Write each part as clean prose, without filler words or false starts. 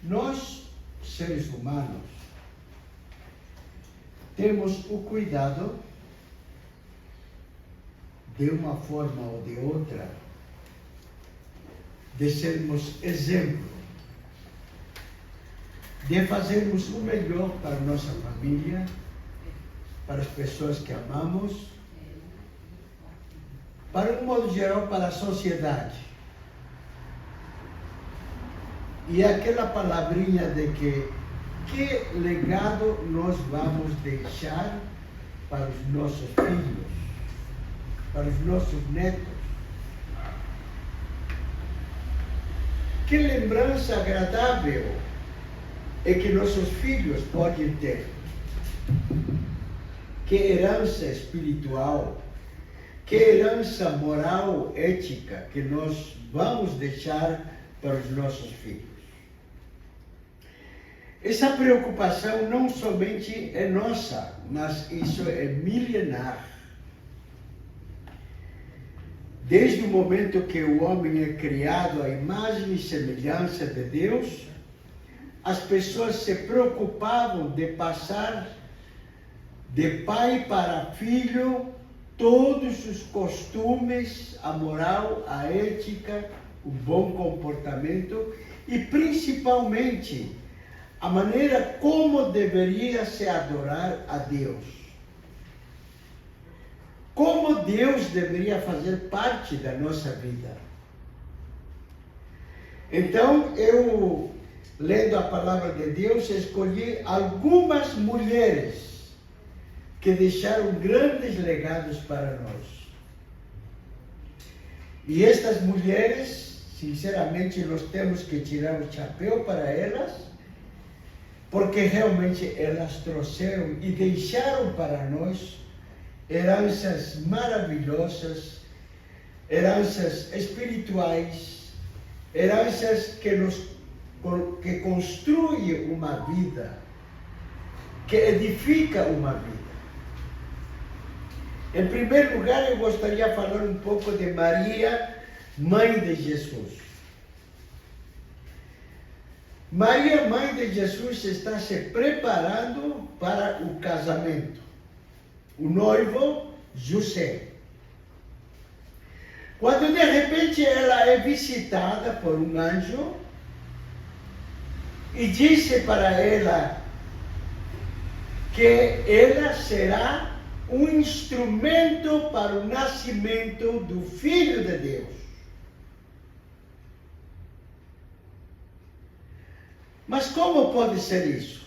Nós, seres humanos, temos o cuidado, de uma forma ou de outra, de sermos exemplo, de fazermos o melhor para a nossa família, para as pessoas que amamos, para um modo geral, para a sociedade. E aquela palavrinha de que legado nós vamos deixar para os nossos filhos, para os nossos netos. Que lembrança agradável é que nossos filhos podem ter. Que herança espiritual, que herança moral, ética que nós vamos deixar para os nossos filhos. Essa preocupação não somente é nossa, mas isso é milenar. Desde o momento que o homem é criado à imagem e semelhança de Deus, as pessoas se preocupavam de passar de pai para filho todos os costumes, a moral, a ética, o bom comportamento e principalmente a maneira como deveria se adorar a Deus. Como Deus deveria fazer parte da nossa vida. Então, eu, lendo a palavra de Deus, escolhi algumas mulheres que deixaram grandes legados para nós. E estas mulheres, sinceramente, nós temos que tirar o chapéu para elas, porque realmente elas trouxeram e deixaram para nós heranças maravilhosas, heranças espirituais, heranças que construem uma vida, que edifica uma vida. Em primeiro lugar, eu gostaria de falar um pouco de Maria, mãe de Jesus. Maria, mãe de Jesus, está se preparando para o casamento. O noivo, José. Quando de repente ela é visitada por um anjo e disse para ela que ela será um instrumento para o nascimento do Filho de Deus. Mas como pode ser isso?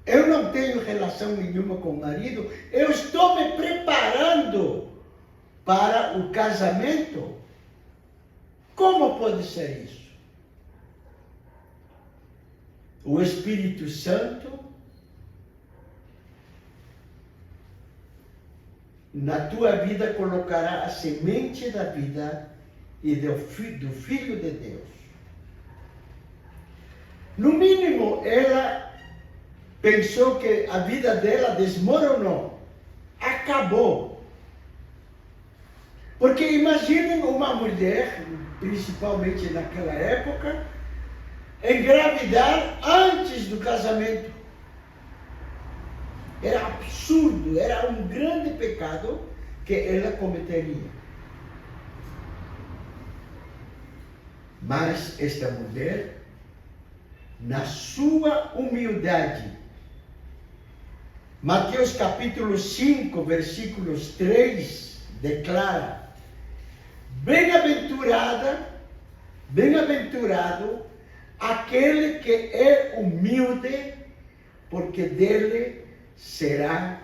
Eu não tenho relação nenhuma com o marido, eu estou me preparando para o casamento. Como pode ser isso? O Espírito Santo na tua vida colocará a semente da vida e do Filho de Deus. No mínimo, ela pensou que a vida dela desmoronou, acabou. Porque imaginem uma mulher, principalmente naquela época, engravidar antes do casamento. Era absurdo, era um grande pecado que ela cometeria. Mas esta mulher, na sua humildade, Mateus capítulo 5, versículos 3, declara: bem-aventurado aquele que é humilde, porque dele será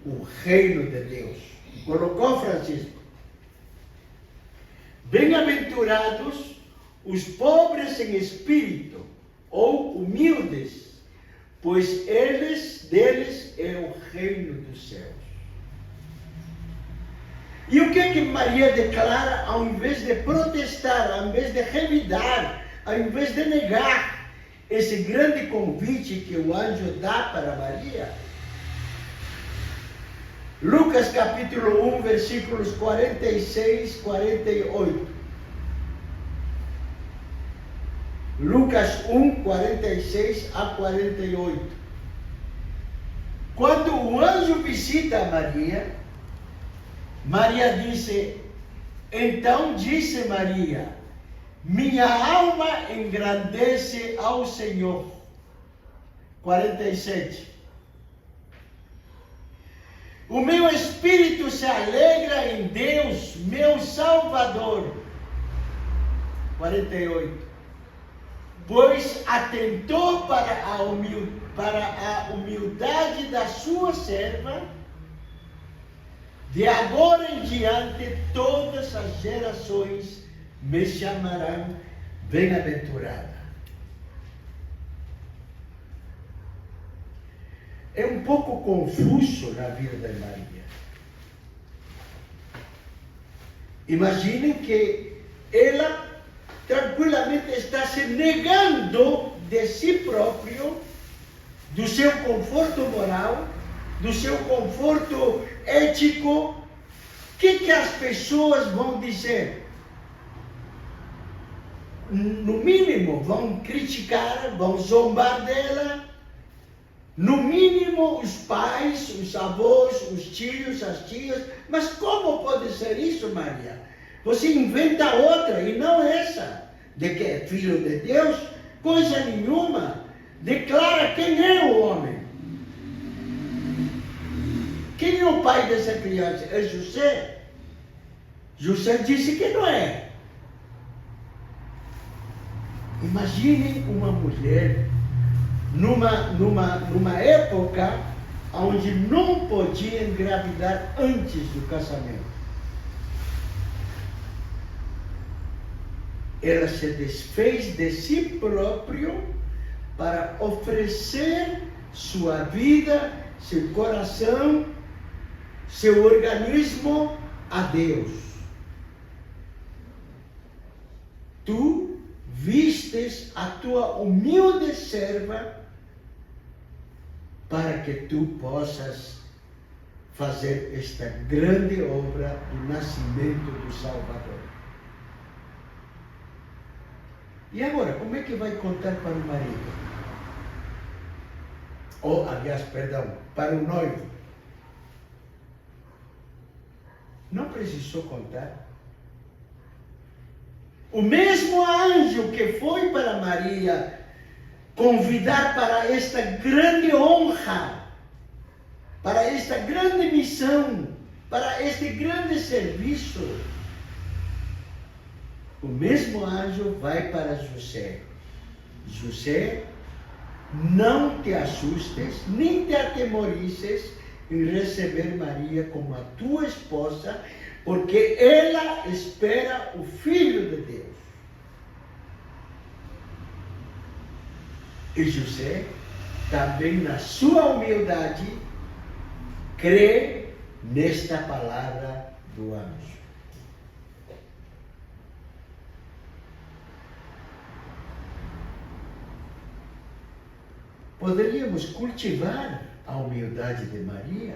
o reino de Deus. Colocou Francisco. Bem-aventurados os pobres em espírito, ou humildes, pois deles é o reino dos céus. E o que Maria declara ao invés de protestar, ao invés de revidar, ao invés de negar esse grande convite que o anjo dá para Maria? Lucas capítulo 1, versículos 46, 48. Lucas 1, 46 a 48. Quando o anjo visita Maria, Maria disse, então disse Maria, minha alma engrandece ao Senhor. 47. O meu espírito se alegra em Deus, meu Salvador. 48. Pois atentou para a humildade da sua serva. De agora em diante, todas as gerações me chamarão bem-aventurada. É um pouco confuso na vida de Maria. Imaginem que ela tranquilamente está se negando de si próprio, do seu conforto moral, do seu conforto ético. O que as pessoas vão dizer? No mínimo, vão criticar, vão zombar dela. No mínimo, os pais, os avós, os tios, as tias. Mas como pode ser isso, Maria? Você inventa outra e não essa. De que é filho de Deus? Coisa nenhuma. Declara quem é o homem. Quem é o pai dessa criança? É José? José disse que não é. Imagine uma mulher numa época onde não podia engravidar antes do casamento. Ela se desfez de si próprio para oferecer sua vida, seu coração, seu organismo a Deus. Tu vistes a tua humilde serva para que tu possas fazer esta grande obra do nascimento do Salvador. E agora, como é que vai contar para o marido? Ou, aliás, perdão, para o noivo? Não precisou contar. O mesmo anjo que foi para Maria convidar para esta grande honra, para esta grande missão, para este grande serviço, o mesmo anjo vai para José. José, não te assustes, nem te atemorices em receber Maria como a tua esposa, porque ela espera o Filho de Deus. E José, também na sua humildade, crê nesta palavra do anjo. Poderíamos cultivar a humildade de Maria?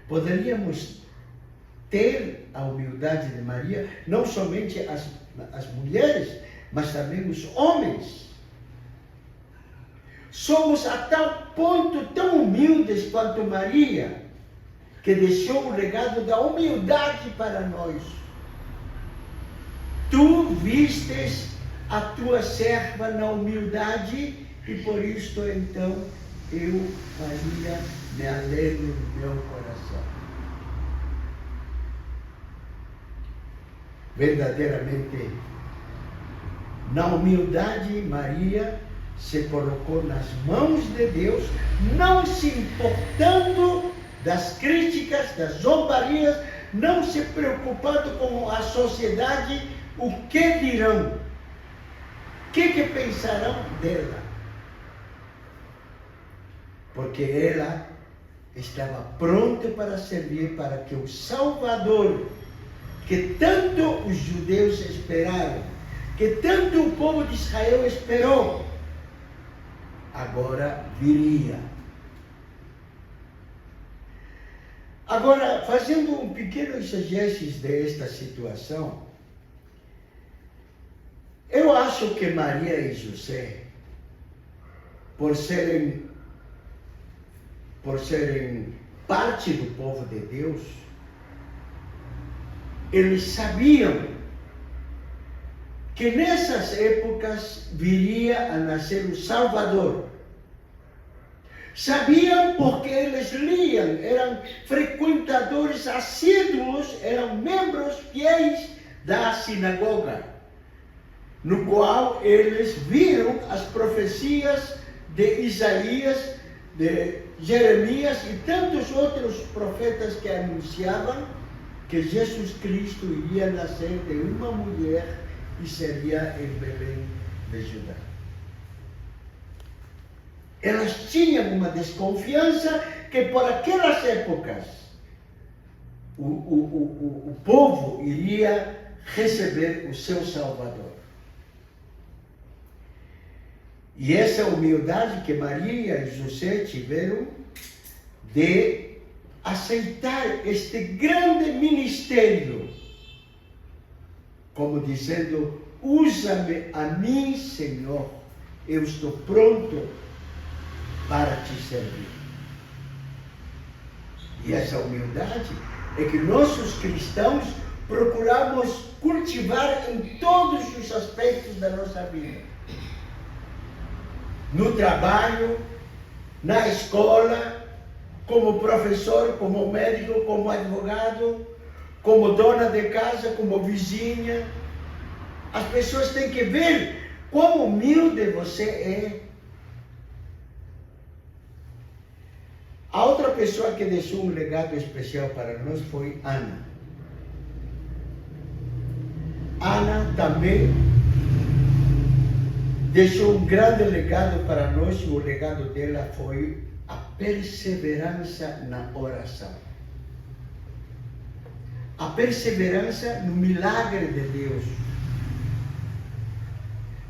Poderíamos ter a humildade de Maria, não somente as mulheres, mas também os homens. Somos a tal ponto tão humildes quanto Maria, que deixou o legado da humildade para nós. Tu vistes a tua serva na humildade, e por isto então eu, Maria, me alegro no meu coração. Verdadeiramente, na humildade, Maria se colocou nas mãos de Deus, não se importando das críticas, das zombarias, não se preocupando com a sociedade, o que dirão. O que pensarão dela? Porque ela estava pronta para servir, para que o Salvador, que tanto os judeus esperaram, que tanto o povo de Israel esperou, agora viria. Agora, fazendo um pequeno exegese desta situação, acho que Maria e José, por serem parte do povo de Deus, eles sabiam que nessas épocas viria a nascer o Salvador. Sabiam porque eles liam, eram frequentadores assíduos, eram membros fiéis da sinagoga, no qual eles viram as profecias de Isaías, de Jeremias e tantos outros profetas que anunciavam que Jesus Cristo iria nascer de uma mulher e seria em Belém de Judá. Elas tinham uma desconfiança que por aquelas épocas o povo iria receber o seu Salvador. E essa humildade que Maria e José tiveram de aceitar este grande ministério, como dizendo: usa-me a mim, Senhor, eu estou pronto para te servir. E essa humildade é que nossos cristãos procuramos cultivar em todos os aspectos da nossa vida. No trabalho, na escola, como professor, como médico, como advogado, como dona de casa, como vizinha. As pessoas têm que ver quão humilde você é. A outra pessoa que deixou um legado especial para nós foi Ana. Ana também deixou um grande legado para nós, e o legado dela foi a perseverança na oração. A perseverança no milagre de Deus.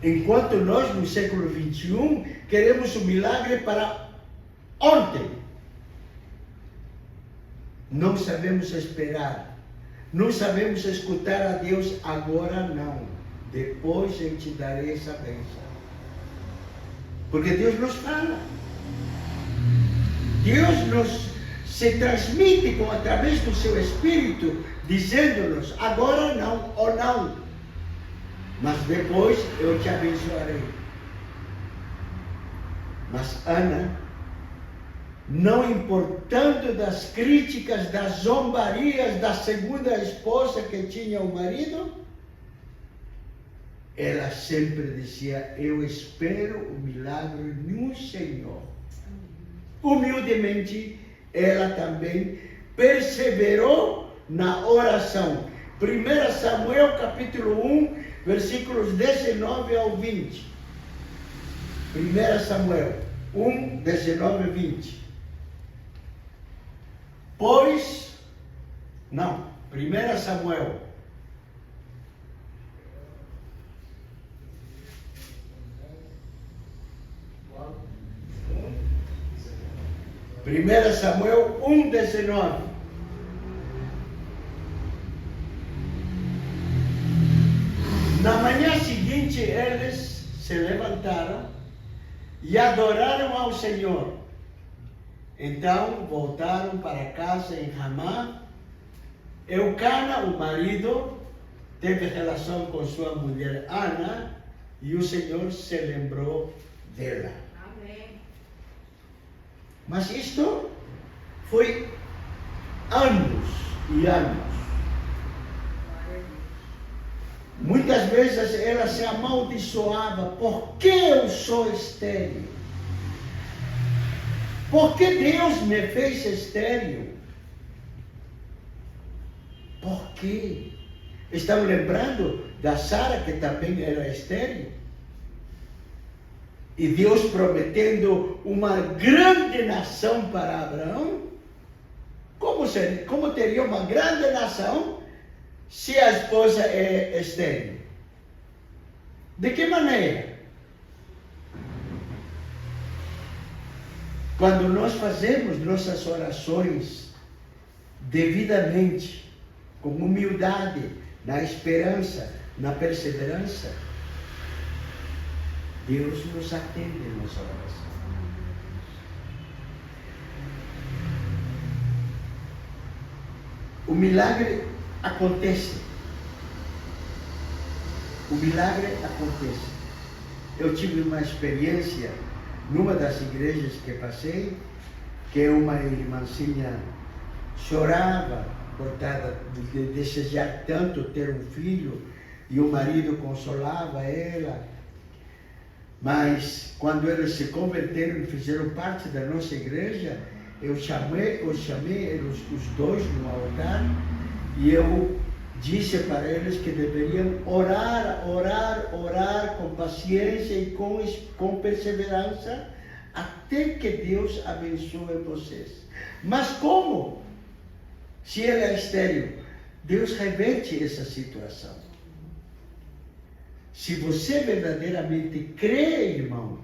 Enquanto nós, no século XXI, queremos o milagre para ontem. Não sabemos esperar. Não sabemos escutar a Deus agora, não. Depois eu te darei essa bênção. Porque Deus nos fala. Deus nos se transmite através do seu Espírito, dizendo-nos: agora não, ou não. Mas depois eu te abençoarei. Mas Ana, não importando das críticas, das zombarias da segunda esposa que tinha o marido, ela sempre dizia: eu espero o milagre no Senhor. Humildemente, ela também perseverou na oração. 1 Samuel capítulo 1, versículos 19 ao 20. 1 Samuel 1, 19 e 20. Pois, não, 1 Samuel. Primeira Samuel 1:19. Na manhã seguinte, eles se levantaram e adoraram ao Senhor. Então, voltaram para casa em Ramá. Eucana, o marido, teve relação com sua mulher Ana, e o Senhor se lembrou dela. Amém. Mas isto foi anos e anos. Muitas vezes ela se amaldiçoava: por que eu sou estéril? Por que Deus me fez estéril? Por quê? Estão lembrando da Sara, que também era estéril? E Deus prometendo uma grande nação para Abraão? Como teria uma grande nação se a esposa é estéril? De que maneira? Quando nós fazemos nossas orações devidamente, com humildade, na esperança, na perseverança, Deus nos atende em nossa oração. O milagre acontece. O milagre acontece. Eu tive uma experiência numa das igrejas que passei, que uma irmãzinha chorava, coitada, de desejar tanto ter um filho, e o marido consolava ela. Mas quando eles se converteram e fizeram parte da nossa igreja, eu chamei eles, os dois no altar, e eu disse para eles que deveriam orar com paciência e com perseverança, até que Deus abençoe vocês. Mas como? Se ela é estéril, Deus reverte essa situação. Se você verdadeiramente crê, irmão,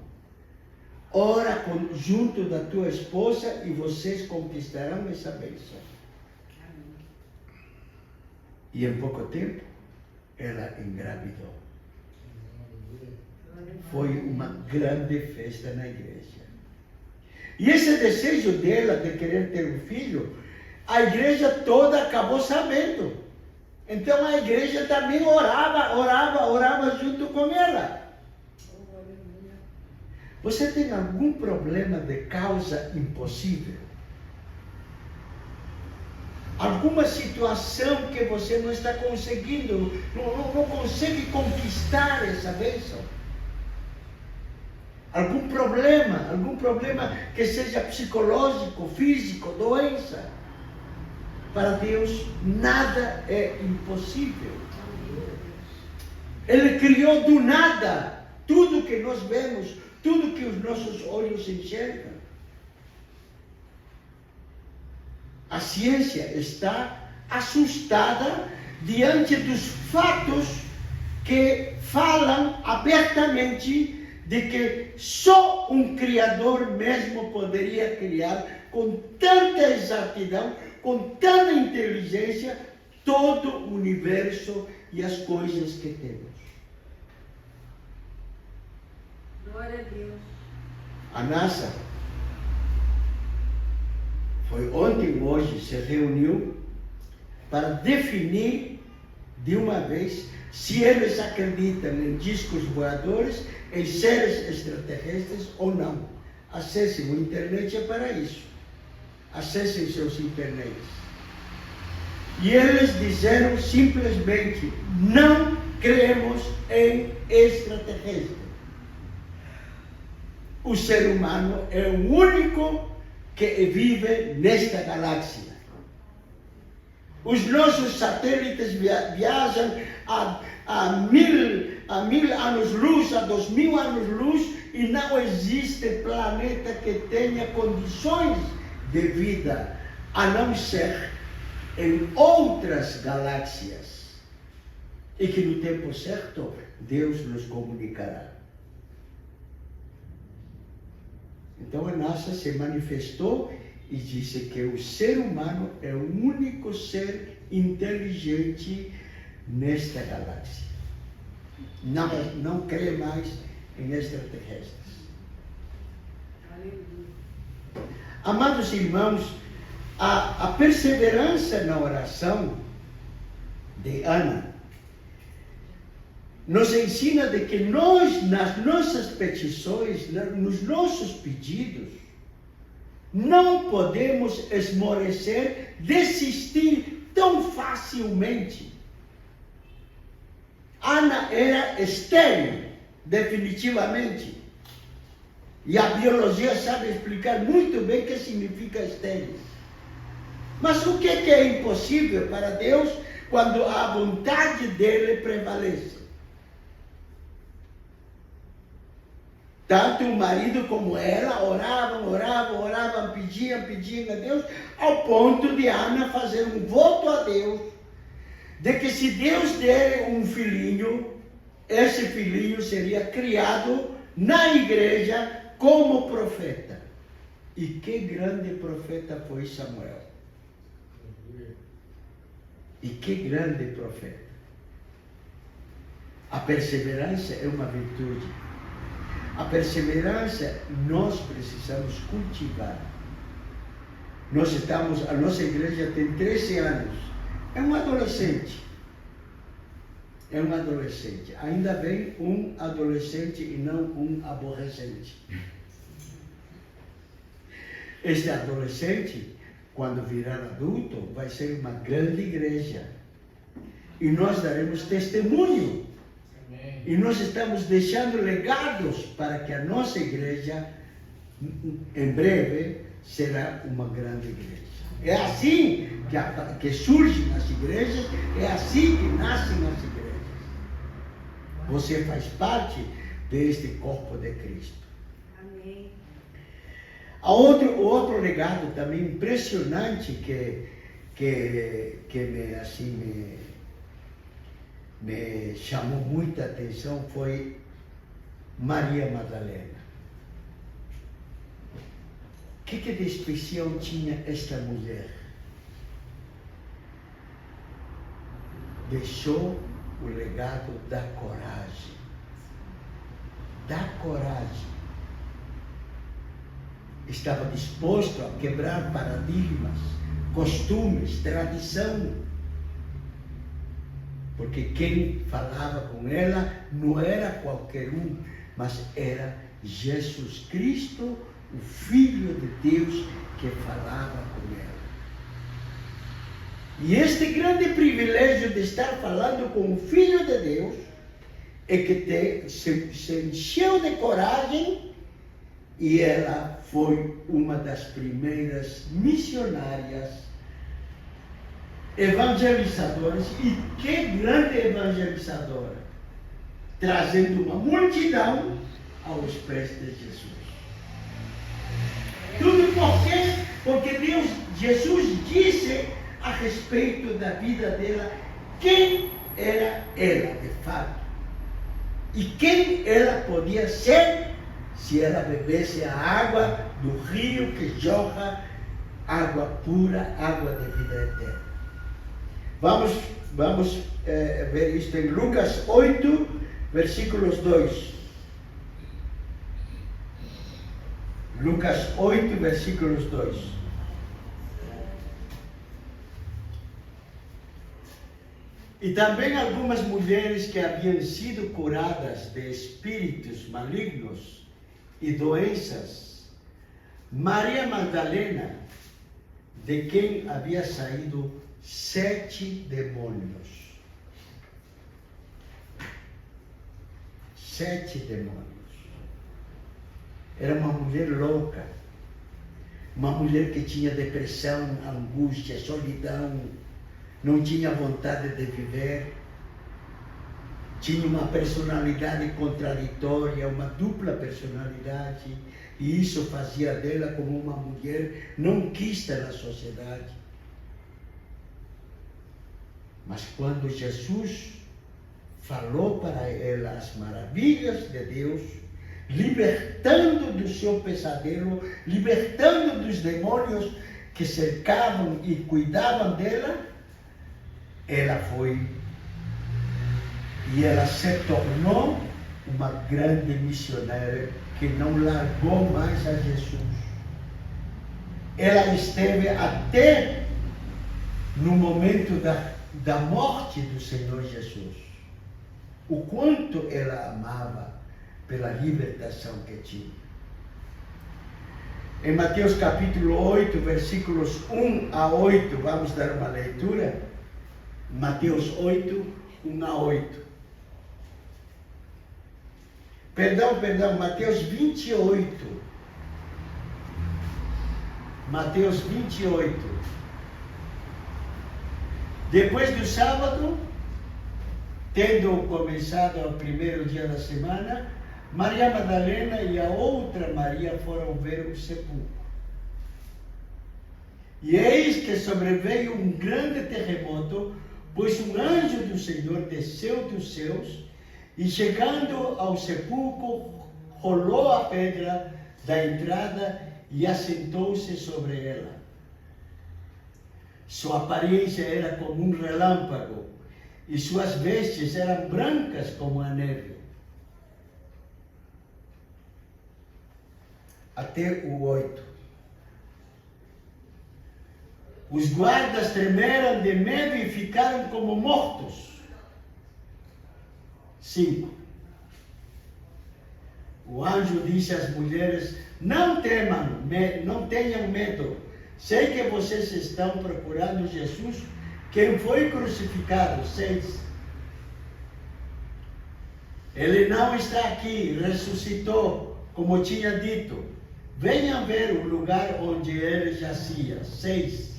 ora junto da tua esposa e vocês conquistarão essa bênção. E em pouco tempo, ela engravidou. Foi uma grande festa na igreja. E esse desejo dela de querer ter um filho, a igreja toda acabou sabendo. Então a igreja também orava junto com ela. Você tem algum problema de causa impossível? Alguma situação que você não está conseguindo, não consegue conquistar essa bênção? Algum problema que seja psicológico, físico, doença? Para Deus nada é impossível. Ele criou do nada tudo que nós vemos, tudo que os nossos olhos enxergam. A ciência está assustada diante dos fatos que falam abertamente de que só um Criador mesmo poderia criar com tanta exatidão, com tanta inteligência, todo o universo e as coisas que temos. Glória a Deus. A NASA foi ontem ou hoje se reuniu para definir de uma vez se eles acreditam em discos voadores, em seres extraterrestres ou não. Acessem o internet, é para isso. Acessem seus internets. E eles disseram simplesmente: não cremos em extraterrestres. O ser humano é o único que vive nesta galáxia. Os nossos satélites viajam a mil anos-luz, a 2000 anos-luz, e não existe planeta que tenha condições de vida, a não ser em outras galáxias. E que no tempo certo, Deus nos comunicará. Então a NASA se manifestou e disse que o ser humano é o único ser inteligente nesta galáxia. Não crê mais em extraterrestres. Amados irmãos, a perseverança na oração de Ana nos ensina de que nós, nas nossas petições, nos nossos pedidos, não podemos esmorecer, desistir tão facilmente. Ana era estéril, definitivamente. E a biologia sabe explicar muito bem o que significa estéril. Mas o que é impossível para Deus quando a vontade dele prevalece? Tanto o marido como ela oravam, pediam a Deus, ao ponto de Ana fazer um voto a Deus, de que se Deus der um filhinho, esse filhinho seria criado na igreja como profeta. E que grande profeta foi Samuel. E que grande profeta. A perseverança é uma virtude. A perseverança nós precisamos cultivar. A nossa igreja tem 13 anos. É um adolescente. É um adolescente. Ainda bem um adolescente e não um aborrecente. Este adolescente, quando virar adulto, vai ser uma grande igreja. E nós daremos testemunho. E nós estamos deixando legados para que a nossa igreja, em breve, será uma grande igreja. É assim que surgem as igrejas, é assim que nascem as igrejas. Você faz parte deste corpo de Cristo. Amém. Outro legado também impressionante que me chamou muita atenção foi Maria Madalena. O que de especial tinha esta mulher? Deixou o legado da coragem. Da coragem. Estava disposto a quebrar paradigmas, costumes, tradição. Porque quem falava com ela não era qualquer um, mas era Jesus Cristo, o Filho de Deus, que falava com ela. E este grande privilégio de estar falando com o Filho de Deus é que se encheu de coragem e ela foi uma das primeiras missionárias evangelizadoras. E que grande evangelizadora! Trazendo uma multidão aos pés de Jesus. Tudo porque Jesus disse a respeito da vida dela quem era ela de fato e quem ela podia ser se ela bebesse a água do rio que jorra água pura, água de vida eterna. Vamos ver isto em Lucas 8, versículos 2. Lucas 8, versículos 2. E também algumas mulheres que haviam sido curadas de espíritos malignos e doenças. Maria Madalena, de quem havia saído 7 demônios. 7 demônios. Era uma mulher louca, uma mulher que tinha depressão, angústia, solidão, não tinha vontade de viver, tinha uma personalidade contraditória, uma dupla personalidade, e isso fazia dela como uma mulher não quista na sociedade. Mas quando Jesus falou para ela as maravilhas de Deus, libertando do seu pesadelo, libertando dos demônios que cercavam e cuidavam dela, ela foi e ela se tornou uma grande missionária que não largou mais a Jesus. Ela esteve até no momento da morte do Senhor Jesus. O quanto ela amava pela libertação que tinha. Em Mateus capítulo 8, versículos 1 a 8, vamos dar uma leitura. Mateus 8, 1 a 8. Perdão, Mateus 28. Mateus 28. Depois do sábado, tendo começado o primeiro dia da semana, Maria Madalena e a outra Maria foram ver o sepulcro. E eis que sobreveio um grande terremoto, pois um anjo do Senhor desceu dos céus e, chegando ao sepulcro, rolou a pedra da entrada e assentou-se sobre ela. Sua aparência era como um relâmpago e suas vestes eram brancas como a neve. até o 8. Os guardas tremeram de medo e ficaram como mortos. 5. O anjo disse às mulheres: não temam, não tenham medo. Sei que vocês estão procurando Jesus, quem foi crucificado. 6. Ele não está aqui, ressuscitou, como tinha dito. Venham ver o lugar onde ele jazia. 7.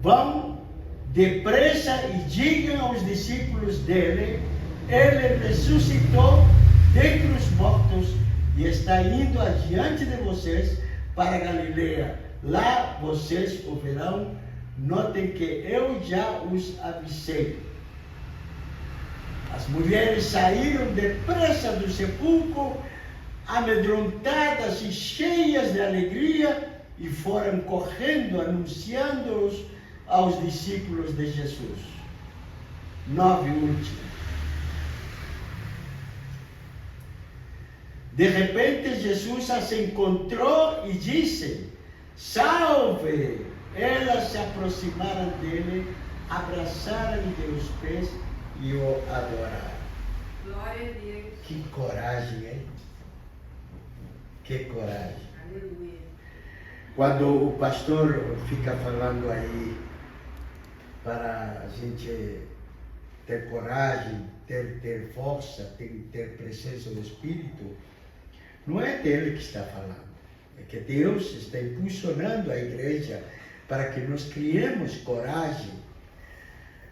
Vão depressa e digam aos discípulos dele: ele ressuscitou dentre os mortos e está indo adiante de vocês para Galileia. Lá vocês o verão. Notem que eu já os avisei. As mulheres saíram depressa do sepulcro, amedrontadas e cheias de alegria, e foram correndo anunciando-os aos discípulos de Jesus. 9, último. De repente Jesus as encontrou e disse: salve! Elas se aproximaram dele, abraçaram-lhe os pés e o adoraram. Glória a Deus. Que coragem, hein? Que coragem. Aleluia. Quando o pastor fica falando aí para a gente ter coragem, ter força, ter presença do Espírito, não é dele que está falando. É que Deus está impulsionando a igreja para que nós criemos coragem.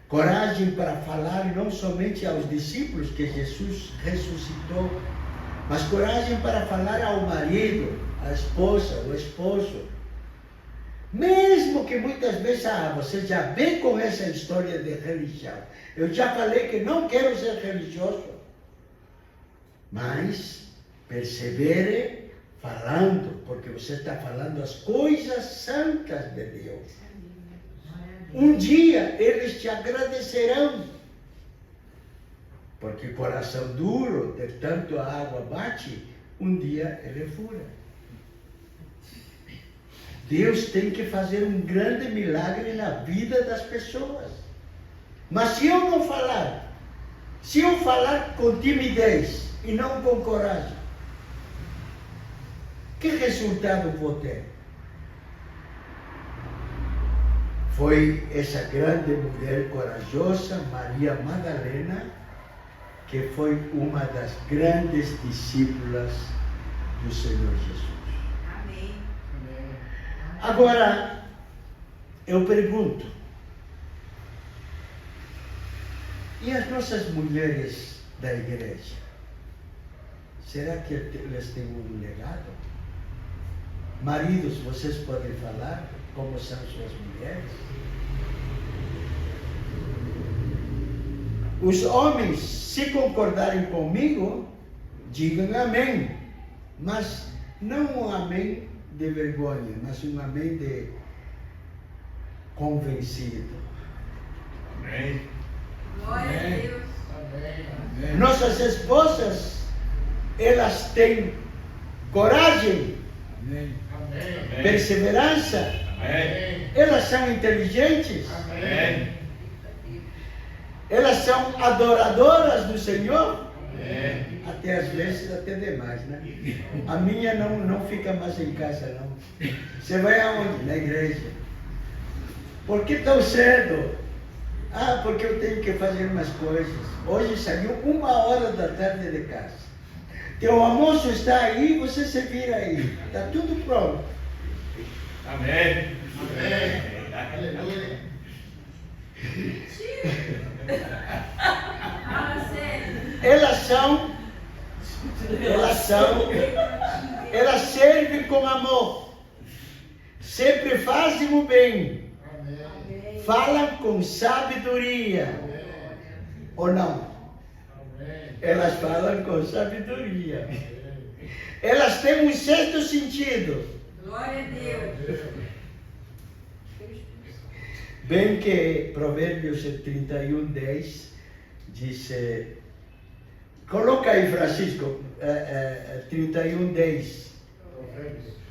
Coragem para falar não somente aos discípulos que Jesus ressuscitou, mas coragem para falar ao marido, à esposa, ao esposo. Mesmo que muitas vezes, você já vem com essa história de religião. Eu já falei que não quero ser religioso. Mas persevere falando, porque você está falando as coisas santas de Deus. Um dia eles te agradecerão, porque coração duro, de tanto a água bate, um dia ele fura. Deus tem que fazer um grande milagre na vida das pessoas. Mas se eu não falar, se eu falar com timidez e não com coragem, que resultado vou ter? Foi essa grande mulher corajosa, Maria Madalena, que foi uma das grandes discípulas do Senhor Jesus. Amém. Agora, eu pergunto, e as nossas mulheres da igreja? Será que elas têm um legado? Maridos, vocês podem falar como são suas mulheres? Os homens, se concordarem comigo, digam amém. Mas não um amém de vergonha, mas um amém de convencido. Amém. Glória a Deus. Amém. Nossas esposas, elas têm coragem, Amém. Amém. perseverança, Amém. elas são inteligentes, Amém. elas são adoradoras do Senhor, Amém. até às vezes até demais, né? A minha não fica mais em casa, não. Você vai aonde? Na igreja. Por que tão cedo? Porque eu tenho que fazer umas coisas. Hoje saiu 1h da tarde de casa. Teu almoço está aí, você se vira aí. Está tudo pronto. Amém. Amém. Aleluia. Fala sério. Elas servem com amor. Sempre fazem o bem. Amém. Falam com sabedoria. Ou não? Elas falam com sabedoria. Elas têm um sexto sentido. Glória a Deus. Bem que Provérbios 31:10 diz, coloca aí, Francisco, 31:10.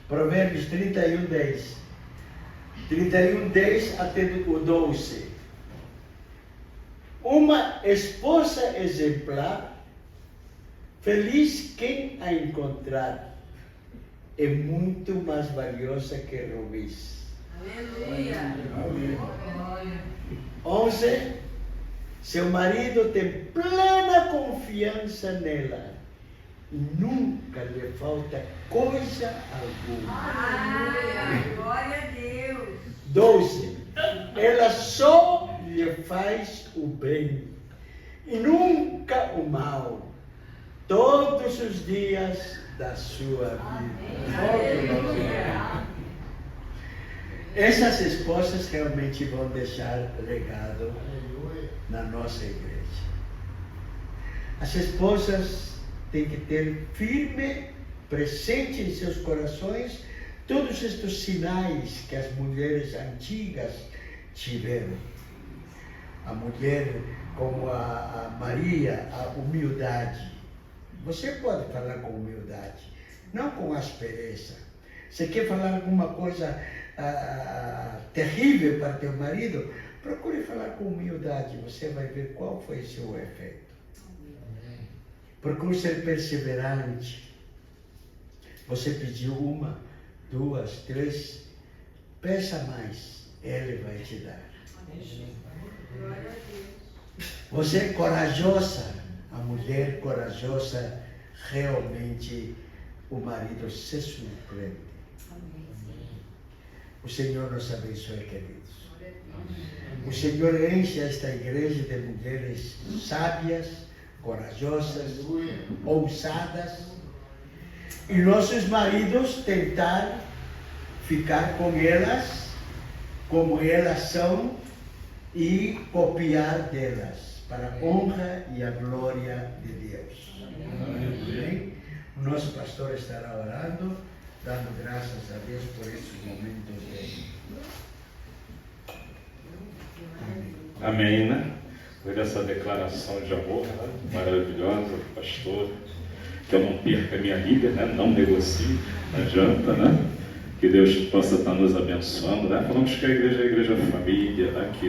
Provérbios 31:10. 31:10 até o 12. Uma esposa exemplar, feliz quem a encontrar, é muito mais valiosa que rubis. Aleluia. 11. Seu marido tem plena confiança nela e nunca lhe falta coisa alguma. Aleluia. Glória a Deus. 12. Ela só lhe faz o bem e nunca o mal, todos os dias da sua vida. Aleluia. Essas esposas realmente vão deixar legado na nossa igreja. As esposas têm que ter firme, presente em seus corações, todos estes sinais que as mulheres antigas tiveram. A mulher, como a Maria, a humildade. Você pode falar com humildade, não com aspereza. Você quer falar alguma coisa terrível para teu marido? Procure falar com humildade, você vai ver qual foi o seu efeito. Procure ser perseverante. Você pediu 1, 2, 3, peça mais, Ele vai te dar. Glória a Deus. Você é corajosa, a mulher corajosa, realmente o marido se surpreende. O Senhor nos abençoe, queridos. O Senhor enche esta igreja de mulheres sábias, corajosas, ousadas. E nossos maridos tentar ficar com elas, como elas são, e copiar delas, para a honra e a glória de Deus. Amém? O nosso pastor estará orando, dando graças a Deus por esses momentos de... Amém, né? Por essa declaração de amor, né? Maravilhosa do pastor. Que eu não perca a minha líder, né? Não negocie, não adianta, né? Que Deus possa estar nos abençoando, né? Falamos que a igreja é a igreja família, né? Que